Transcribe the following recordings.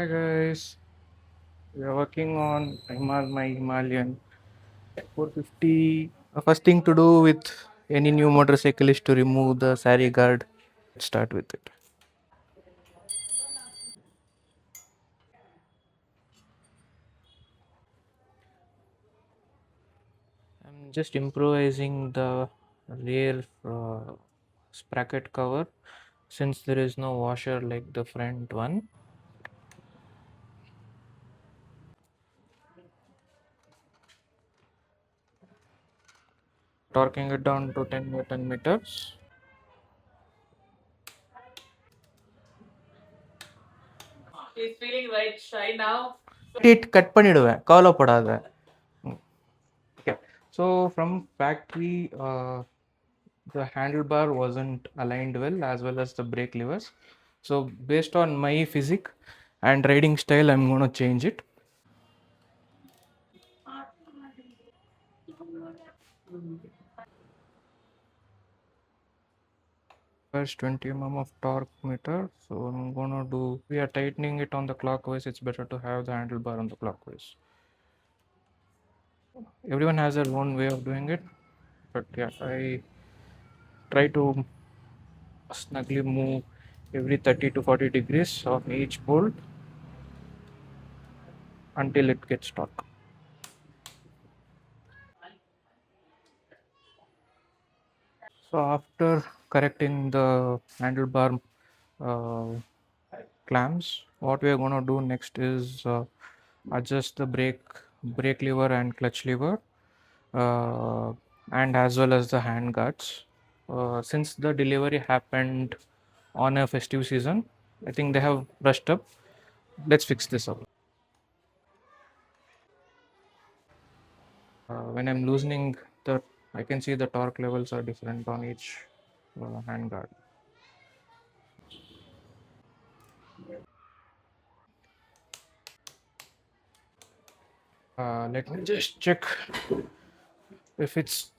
Hi guys, we are working on my Himalayan 450. First thing to do with any new motorcycle is to remove the saree guard. Let's start with it. I'm just improvising the rear sprocket cover since there is no washer like the front one. Torquing it down to 10 Newton meters. He's feeling right shy now. It cut பண்ணிடுவேன் கவலைப்படாத. Okay. So from factory, the handlebar wasn't aligned well as the brake levers. So based on my physique and riding style, I'm gonna change it. First 20 mm of torque meter. So I'm gonna do. We are tightening it on the clockwise. It's better to have the handlebar on the clockwise. Everyone has their own way of doing it, but yeah, I try to snugly move every 30 to 40 degrees of each bolt until it gets taut. So after correcting the handlebar uh, clamps, what we are going to do next is adjust the brake lever and clutch lever, uh, and as well as the hand guards. Since the delivery happened on a festive season, I think they have brushed up. Let's fix this up. When I'm loosening the, I can see the torque levels are different on each hand guard. Let me just check if it's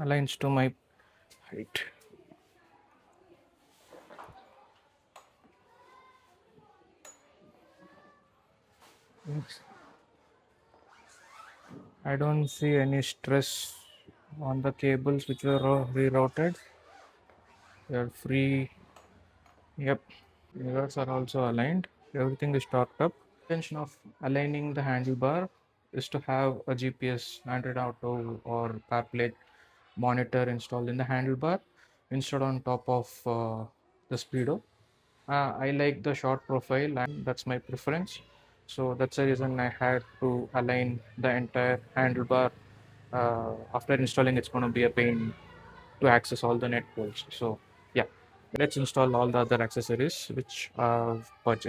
aligns to my height. Yes. I don't see any stress on the cables which were rerouted. They are free. Yep. Mirrors are also aligned. Everything is torqued up. Intention of aligning the handlebar is to have a GPS, Android Auto, or CarPlay monitor installed in the handlebar instead on top of the speedo. I like the short profile, and that's my preference. So that's the reason I had to align the entire handlebar. After installing, it's going to be a pain to access all the net bolts. So yeah, let's install all the other accessories which I've purchased.